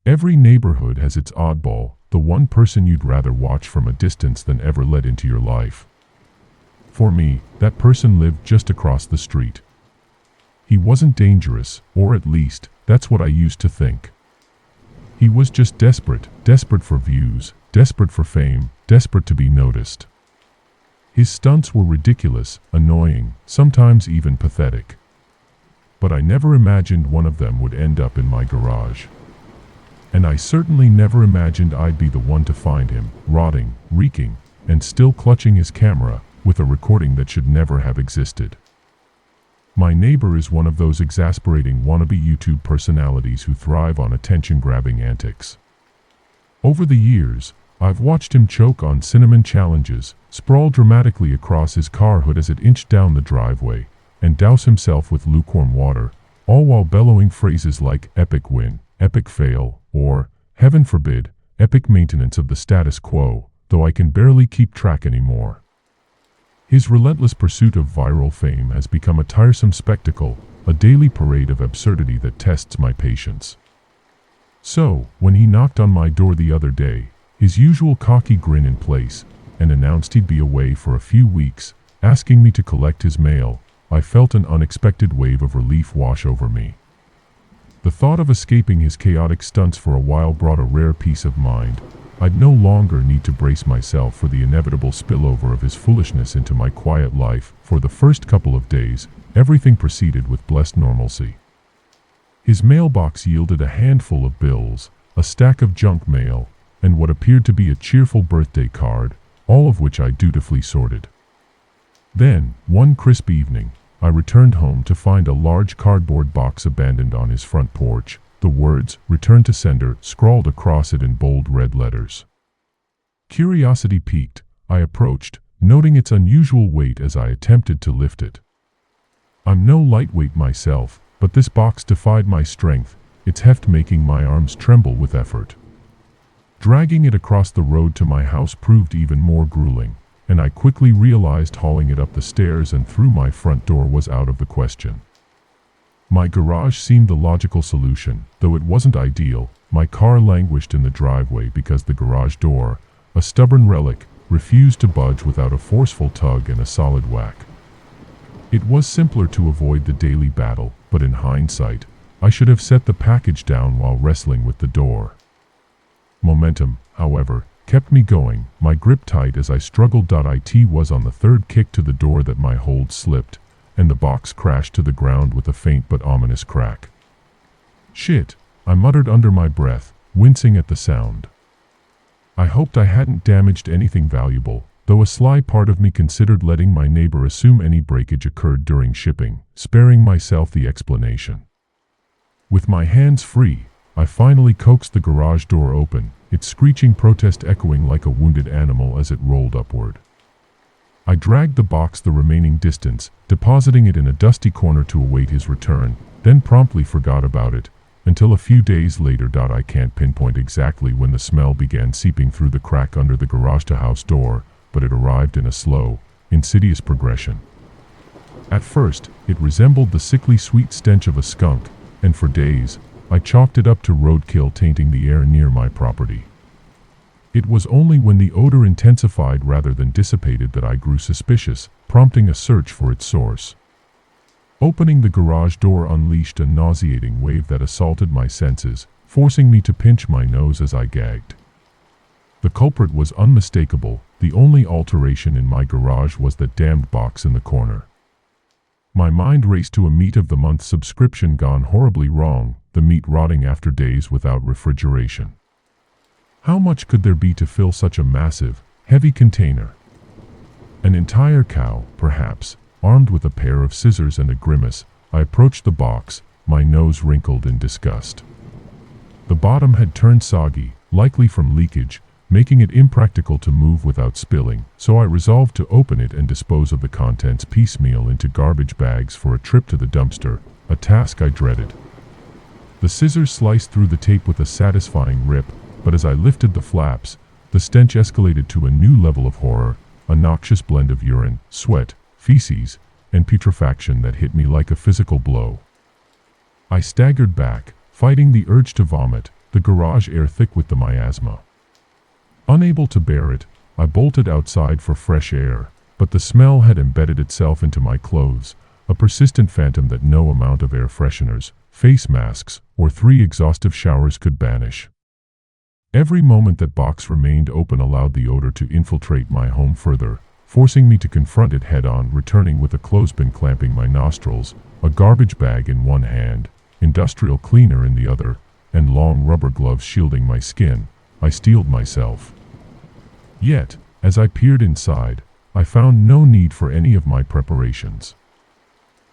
Every neighborhood has its oddball, the one person you'd rather watch from a distance than ever let into your life. For me, that person lived just across the street. He wasn't dangerous, or at least, that's what I used to think. He was just desperate, desperate for views, desperate for fame, desperate to be noticed. His stunts were ridiculous, annoying, sometimes even pathetic. But I never imagined one of them would end up in my garage. And I certainly never imagined I'd be the one to find him, rotting, reeking, and still clutching his camera, with a recording that should never have existed. My neighbor is one of those exasperating wannabe YouTube personalities who thrive on attention-grabbing antics. Over the years, I've watched him choke on cinnamon challenges, sprawl dramatically across his car hood as it inched down the driveway, and douse himself with lukewarm water, all while bellowing phrases like epic win, epic fail, or, heaven forbid, epic maintenance of the status quo, though I can barely keep track anymore. His relentless pursuit of viral fame has become a tiresome spectacle, a daily parade of absurdity that tests my patience. So, when he knocked on my door the other day, his usual cocky grin in place, and announced he'd be away for a few weeks, asking me to collect his mail, I felt an unexpected wave of relief wash over me. The thought of escaping his chaotic stunts for a while brought a rare peace of mind. I'd no longer need to brace myself for the inevitable spillover of his foolishness into my quiet life. For the first couple of days, everything proceeded with blessed normalcy. His mailbox yielded a handful of bills, a stack of junk mail, and what appeared to be a cheerful birthday card, all of which I dutifully sorted. Then, one crisp evening, I returned home to find a large cardboard box abandoned on his front porch, the words, "Return to sender," scrawled across it in bold red letters. Curiosity piqued, I approached, noting its unusual weight as I attempted to lift it. I'm no lightweight myself, but this box defied my strength, its heft making my arms tremble with effort. Dragging it across the road to my house proved even more grueling, and I quickly realized hauling it up the stairs and through my front door was out of the question. My garage seemed the logical solution, though it wasn't ideal. My car languished in the driveway because the garage door, a stubborn relic, refused to budge without a forceful tug and a solid whack. It was simpler to avoid the daily battle, but in hindsight, I should have set the package down while wrestling with the door. Momentum, however, kept me going, my grip tight as I struggled. It was on the third kick to the door that my hold slipped, and the box crashed to the ground with a faint but ominous crack. Shit, I muttered under my breath, wincing at the sound. I hoped I hadn't damaged anything valuable, though a sly part of me considered letting my neighbor assume any breakage occurred during shipping, sparing myself the explanation. With my hands free, I finally coaxed the garage door open, its screeching protest echoing like a wounded animal as it rolled upward. I dragged the box the remaining distance, depositing it in a dusty corner to await his return, then promptly forgot about it, until a few days later. I can't pinpoint exactly when the smell began seeping through the crack under the garage-to-house door, but it arrived in a slow, insidious progression. At first, it resembled the sickly sweet stench of a skunk, and for days, I chalked it up to roadkill tainting the air near my property. It was only when the odor intensified rather than dissipated that I grew suspicious, prompting a search for its source. Opening the garage door unleashed a nauseating wave that assaulted my senses, forcing me to pinch my nose as I gagged. The culprit was unmistakable. The only alteration in my garage was that damned box in the corner. My mind raced to a meat of the month subscription gone horribly wrong, the meat rotting after days without refrigeration. How much could there be to fill such a massive, heavy container? An entire cow, perhaps. Armed with a pair of scissors and a grimace, I approached the box, my nose wrinkled in disgust. The bottom had turned soggy, likely from leakage, making it impractical to move without spilling, so I resolved to open it and dispose of the contents piecemeal into garbage bags for a trip to the dumpster, a task I dreaded. The scissors sliced through the tape with a satisfying rip, but as I lifted the flaps, the stench escalated to a new level of horror, a noxious blend of urine, sweat, feces, and putrefaction that hit me like a physical blow. I staggered back, fighting the urge to vomit, the garage air thick with the miasma. Unable to bear it, I bolted outside for fresh air, but the smell had embedded itself into my clothes, a persistent phantom that no amount of air fresheners, face masks, or 3 exhaustive showers could banish. Every moment that box remained open allowed the odor to infiltrate my home further, forcing me to confront it head-on, returning with a clothespin clamping my nostrils, a garbage bag in one hand, industrial cleaner in the other, and long rubber gloves shielding my skin. I steeled myself. Yet, as I peered inside, I found no need for any of my preparations.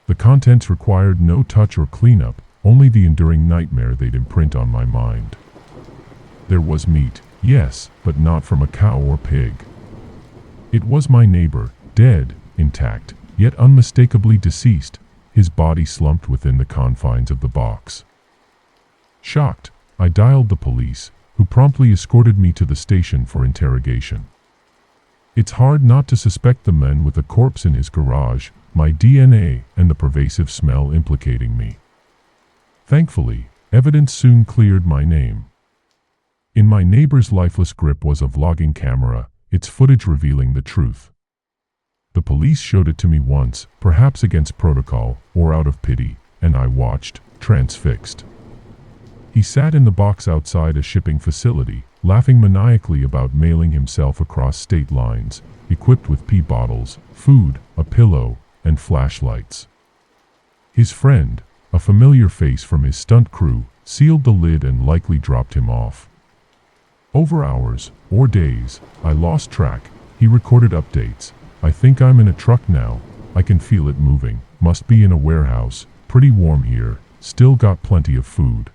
The contents required no touch or cleanup, only the enduring nightmare they'd imprint on my mind. There was meat, yes, but not from a cow or pig. It was my neighbor, dead, intact, yet unmistakably deceased, his body slumped within the confines of the box. Shocked, I dialed the police, who promptly escorted me to the station for interrogation. It's hard not to suspect the man with a corpse in his garage, my DNA, and the pervasive smell implicating me. Thankfully, evidence soon cleared my name. In my neighbor's lifeless grip was a vlogging camera, its footage revealing the truth. The police showed it to me once, perhaps against protocol, or out of pity, and I watched, transfixed. He sat in the box outside a shipping facility, laughing maniacally about mailing himself across state lines, equipped with pee bottles, food, a pillow, and flashlights. His friend, a familiar face from his stunt crew, sealed the lid and likely dropped him off. Over hours, or days, I lost track. He recorded updates. I think I'm in a truck now. I can feel it moving. Must be in a warehouse. Pretty warm here. Still got plenty of food.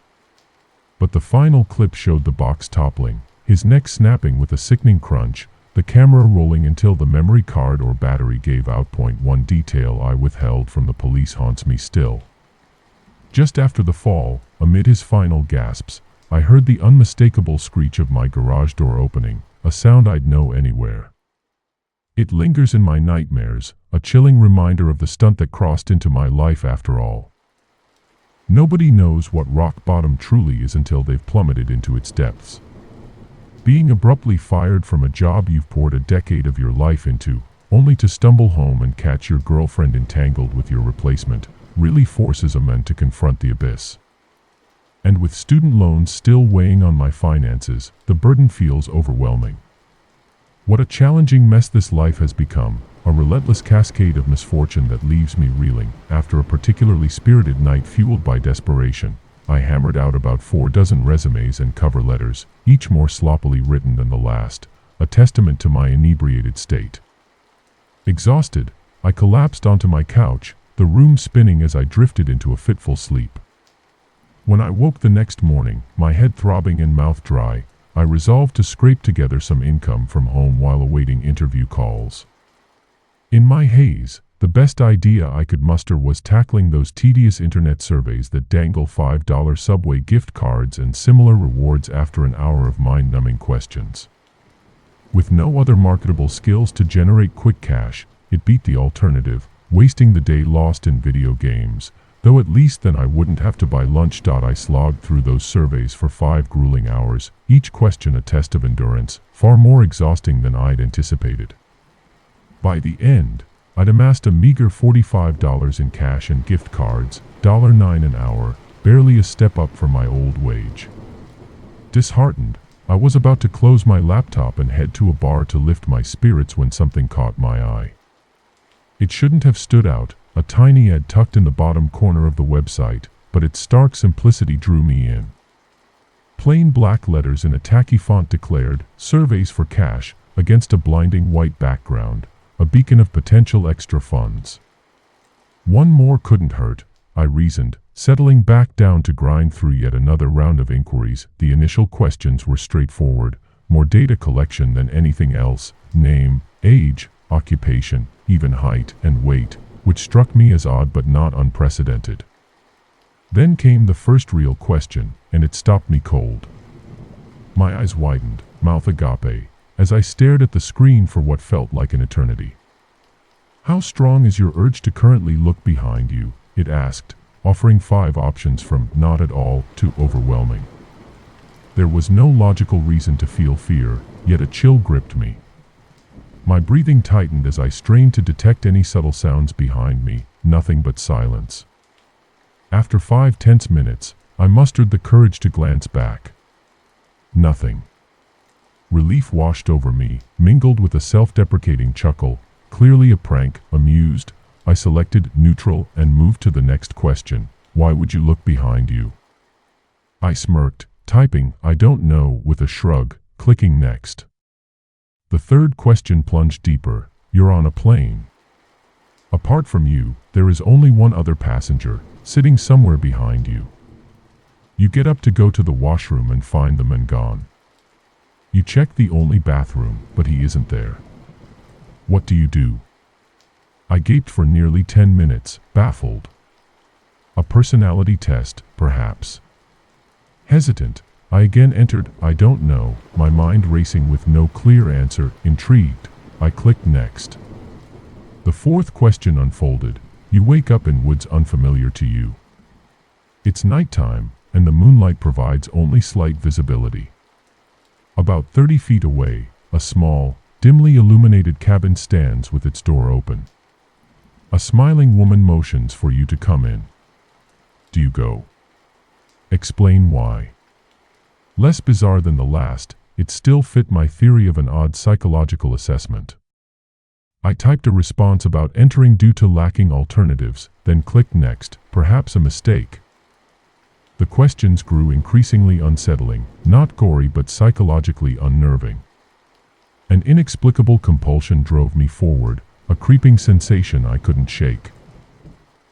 But the final clip showed the box toppling, his neck snapping with a sickening crunch, the camera rolling until the memory card or battery gave out. One detail I withheld from the police haunts me still. Just after the fall, amid his final gasps, I heard the unmistakable screech of my garage door opening, a sound I'd know anywhere. It lingers in my nightmares, a chilling reminder of the stunt that crossed into my life after all. Nobody knows what rock bottom truly is until they've plummeted into its depths. Being abruptly fired from a job you've poured a decade of your life into, only to stumble home and catch your girlfriend entangled with your replacement, really forces a man to confront the abyss. And with student loans still weighing on my finances, the burden feels overwhelming. What a challenging mess this life has become, a relentless cascade of misfortune that leaves me reeling. After a particularly spirited night fueled by desperation, I hammered out about 4 dozen resumes and cover letters, each more sloppily written than the last, a testament to my inebriated state. Exhausted, I collapsed onto my couch, the room spinning as I drifted into a fitful sleep. When I woke the next morning, my head throbbing and mouth dry, I resolved to scrape together some income from home while awaiting interview calls. In my haze, the best idea I could muster was tackling those tedious internet surveys that dangle $5 Subway gift cards and similar rewards after an hour of mind-numbing questions. With no other marketable skills to generate quick cash, it beat the alternative, wasting the day lost in video games, though at least then I wouldn't have to buy lunch. I slogged through those surveys for 5 grueling hours, each question a test of endurance, far more exhausting than I'd anticipated. By the end, I'd amassed a meager $45 in cash and gift cards, $9 an hour, barely a step up from my old wage. Disheartened, I was about to close my laptop and head to a bar to lift my spirits when something caught my eye. It shouldn't have stood out, a tiny ad tucked in the bottom corner of the website, but its stark simplicity drew me in. Plain black letters in a tacky font declared, "Surveys for cash," against a blinding white background, a beacon of potential extra funds. One more couldn't hurt, I reasoned, settling back down to grind through yet another round of inquiries. The initial questions were straightforward, more data collection than anything else: name, age, occupation, even height and weight, which struck me as odd but not unprecedented. Then came the first real question, and it stopped me cold. My eyes widened, mouth agape, as I stared at the screen for what felt like an eternity. "How strong is your urge to currently look behind you?" it asked, offering 5 options from "not at all" to "overwhelming." There was no logical reason to feel fear, yet a chill gripped me. My breathing tightened as I strained to detect any subtle sounds behind me, nothing but silence. After 5 tense minutes, I mustered the courage to glance back. Nothing. Relief washed over me, mingled with a self-deprecating chuckle. Clearly a prank. Amused, I selected neutral and moved to the next question. Why would you look behind you? I smirked, typing, I don't know, with a shrug, clicking next. The third question plunged deeper. You're on a plane. Apart from you, there is only one other passenger, sitting somewhere behind you. You get up to go to the washroom and find the man gone. You check the only bathroom, but he isn't there. What do you do? I gaped for nearly 10 minutes, baffled. A personality test, perhaps. Hesitant, I again entered, I don't know, my mind racing with no clear answer. Intrigued, I clicked next. The fourth question unfolded. You wake up in woods unfamiliar to you. It's nighttime, and the moonlight provides only slight visibility. About 30 feet away, a small, dimly illuminated cabin stands with its door open. A smiling woman motions for you to come in. Do you go? Explain why. Less bizarre than the last, it still fit my theory of an odd psychological assessment. I typed a response about entering due to lacking alternatives, then clicked next, perhaps a mistake. The questions grew increasingly unsettling, not gory but psychologically unnerving. An inexplicable compulsion drove me forward, a creeping sensation I couldn't shake.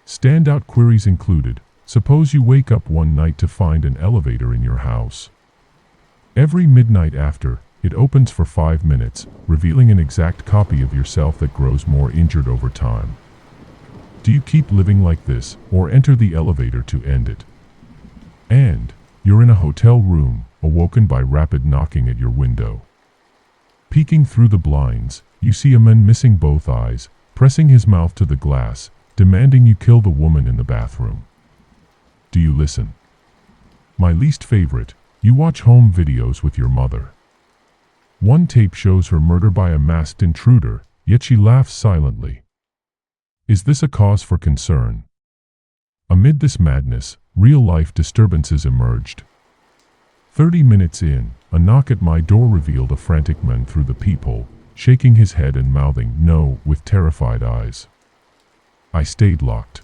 Standout queries included, suppose you wake up one night to find an elevator in your house. Every midnight after, it opens for 5 minutes, revealing an exact copy of yourself that grows more injured over time. Do you keep living like this, or enter the elevator to end it? And, you're in a hotel room, awoken by rapid knocking at your window. Peeking through the blinds, you see a man missing both eyes, pressing his mouth to the glass, demanding you kill the woman in the bathroom. Do you listen? My least favorite, you watch home videos with your mother. One tape shows her murder by a masked intruder, yet she laughs silently. Is this a cause for concern? Amid this madness, real-life disturbances emerged. 30 minutes in, a knock at my door revealed a frantic man through the peephole, shaking his head and mouthing "no" with terrified eyes. I stayed locked.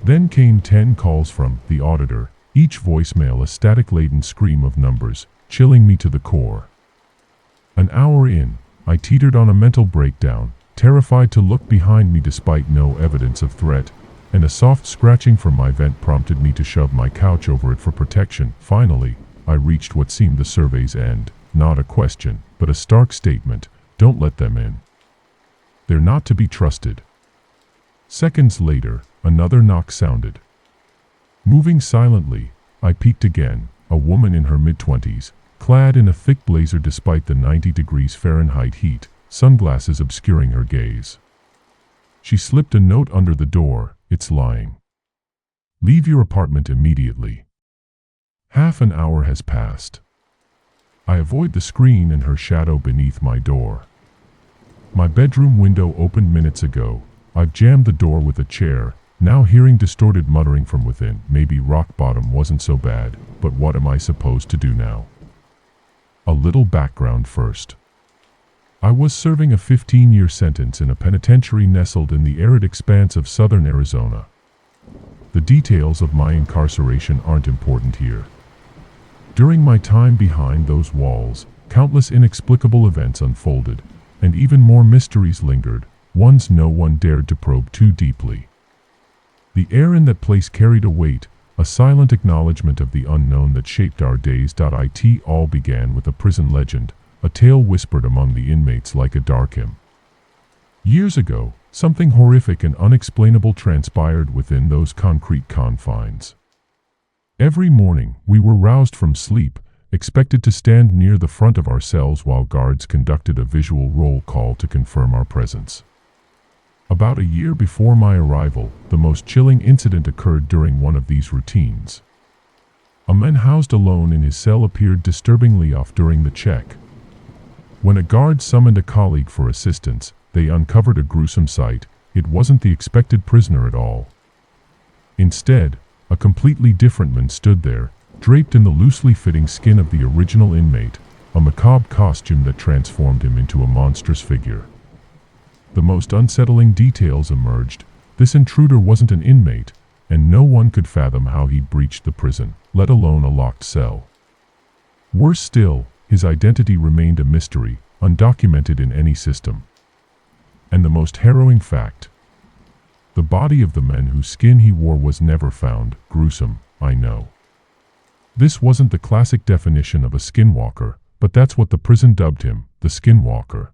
Then came 10 calls from the auditor, each voicemail a static-laden scream of numbers, chilling me to the core. An hour in, I teetered on a mental breakdown, terrified to look behind me despite no evidence of threat, and a soft scratching from my vent prompted me to shove my couch over it for protection. Finally, I reached what seemed the survey's end, not a question, but a stark statement: don't let them in. They're not to be trusted. Seconds later, another knock sounded. Moving silently, I peeked again, a woman in her mid-20s, clad in a thick blazer despite the 90 degrees Fahrenheit heat, sunglasses obscuring her gaze. She slipped a note under the door, it's lying. Leave your apartment immediately. Half an hour has passed. I avoid the screen and her shadow beneath my door. My bedroom window opened minutes ago. I've jammed the door with a chair, now hearing distorted muttering from within. Maybe rock bottom wasn't so bad, but what am I supposed to do now? A little background first. I was serving a 15-year sentence in a penitentiary nestled in the arid expanse of southern Arizona. The details of my incarceration aren't important here. During my time behind those walls, countless inexplicable events unfolded, and even more mysteries lingered, ones no one dared to probe too deeply. The air in that place carried a weight, a silent acknowledgement of the unknown that shaped our days. It all began with a prison legend, a tale whispered among the inmates like a dark hymn. Years ago, something horrific and unexplainable transpired within those concrete confines. Every morning, we were roused from sleep, expected to stand near the front of our cells while guards conducted a visual roll call to confirm our presence. About a year before my arrival, the most chilling incident occurred during one of these routines. A man housed alone in his cell appeared disturbingly off during the check. When a guard summoned a colleague for assistance, they uncovered a gruesome sight. It wasn't the expected prisoner at all. Instead, a completely different man stood there, draped in the loosely fitting skin of the original inmate, a macabre costume that transformed him into a monstrous figure. The most unsettling details emerged. This intruder wasn't an inmate, and no one could fathom how he'd breached the prison, let alone a locked cell. Worse still, his identity remained a mystery, undocumented in any system. And the most harrowing fact: the body of the man whose skin he wore was never found. Gruesome, I know. This wasn't the classic definition of a skinwalker, but that's what the prison dubbed him, the Skinwalker.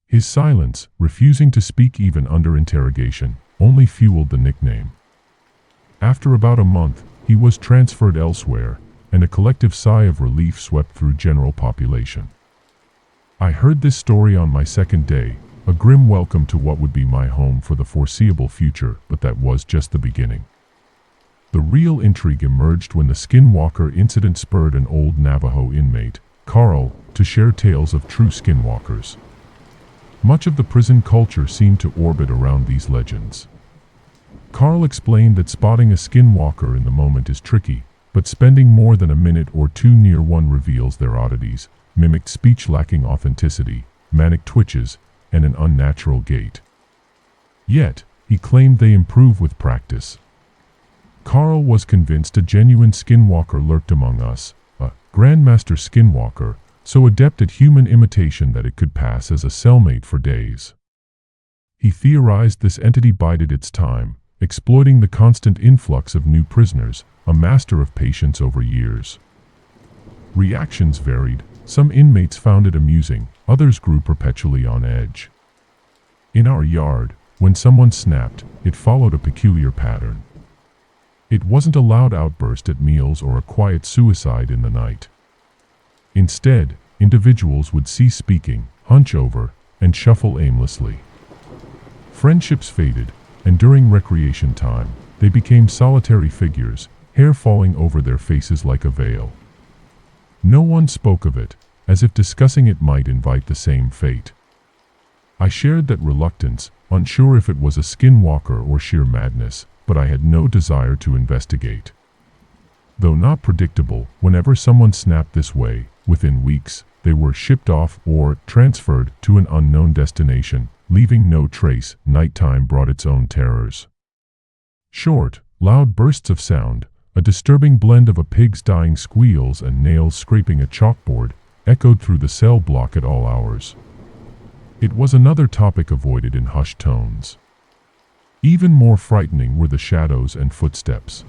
His silence, refusing to speak even under interrogation, only fueled the nickname. After about a month, he was transferred elsewhere, and a collective sigh of relief swept through general population. I heard this story on my second day, a grim welcome to what would be my home for the foreseeable future, but that was just the beginning. The real intrigue emerged when the Skinwalker incident spurred an old Navajo inmate, Carl, to share tales of true skinwalkers. Much of the prison culture seemed to orbit around these legends. Carl explained that spotting a skinwalker in the moment is tricky, but spending more than a minute or two near one reveals their oddities, mimicked speech lacking authenticity, manic twitches, and an unnatural gait. Yet, he claimed they improve with practice. Carl was convinced a genuine skinwalker lurked among us, a Grandmaster Skinwalker, so adept at human imitation that it could pass as a cellmate for days. He theorized this entity bided its time, exploiting the constant influx of new prisoners, a master of patience over years. Reactions varied. Some inmates found it amusing, others grew perpetually on edge. In our yard, when someone snapped, it followed a peculiar pattern. It wasn't a loud outburst at meals or a quiet suicide in the night. Instead, individuals would cease speaking, hunch over, and shuffle aimlessly. Friendships faded, and during recreation time, they became solitary figures, hair falling over their faces like a veil. No one spoke of it, as if discussing it might invite the same fate. I shared that reluctance, unsure if it was a skinwalker or sheer madness, but I had no desire to investigate. Though not predictable, whenever someone snapped this way, within weeks, they were shipped off or transferred to an unknown destination, leaving no trace. Nighttime brought its own terrors. Short, loud bursts of sound, a disturbing blend of a pig's dying squeals and nails scraping a chalkboard, echoed through the cell block at all hours. It was another topic avoided in hushed tones. Even more frightening were the shadows and footsteps.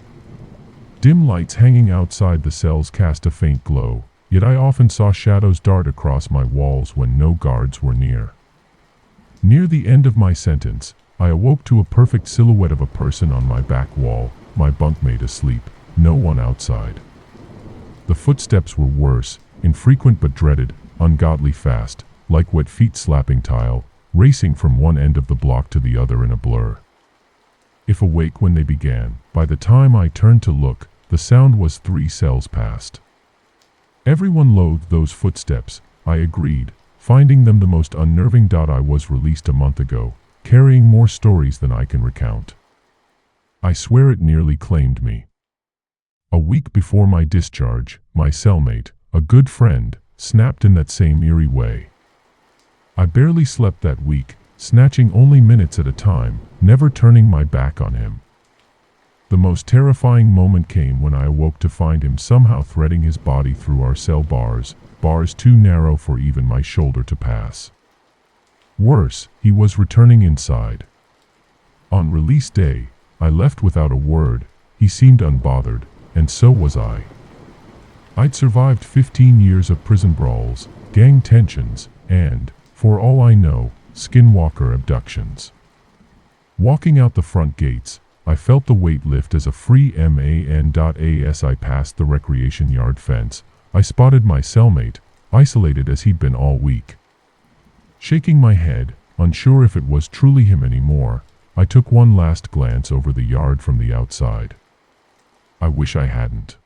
Dim lights hanging outside the cells cast a faint glow, yet I often saw shadows dart across my walls when no guards were near. Near the end of my sentence, I awoke to a perfect silhouette of a person on my back wall, my bunkmate asleep, no one outside. The footsteps were worse, infrequent but dreaded, ungodly fast, like wet feet slapping tile, racing from one end of the block to the other in a blur. If awake when they began, by the time I turned to look, the sound was 3 cells past. Everyone loathed those footsteps, I agreed, finding them the most unnerving. I was released a month ago, carrying more stories than I can recount. I swear it nearly claimed me. A week before my discharge, my cellmate, a good friend, snapped in that same eerie way. I barely slept that week, snatching only minutes at a time, never turning my back on him. The most terrifying moment came when I awoke to find him somehow threading his body through our cell bars too narrow for even my shoulder to pass. Worse, he was returning inside. On release day, I left without a word. He seemed unbothered, and so was I. I'd survived 15 years of prison brawls, gang tensions, and, for all I know, skinwalker abductions. Walking out the front gates, I felt the weight lift as a free man. As I passed the recreation yard fence, I spotted my cellmate, isolated as he'd been all week. Shaking my head, unsure if it was truly him anymore, I took one last glance over the yard from the outside. I wish I hadn't.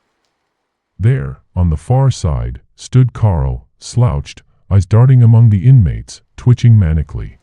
There, on the far side, stood Carl, slouched, eyes darting among the inmates, twitching manically.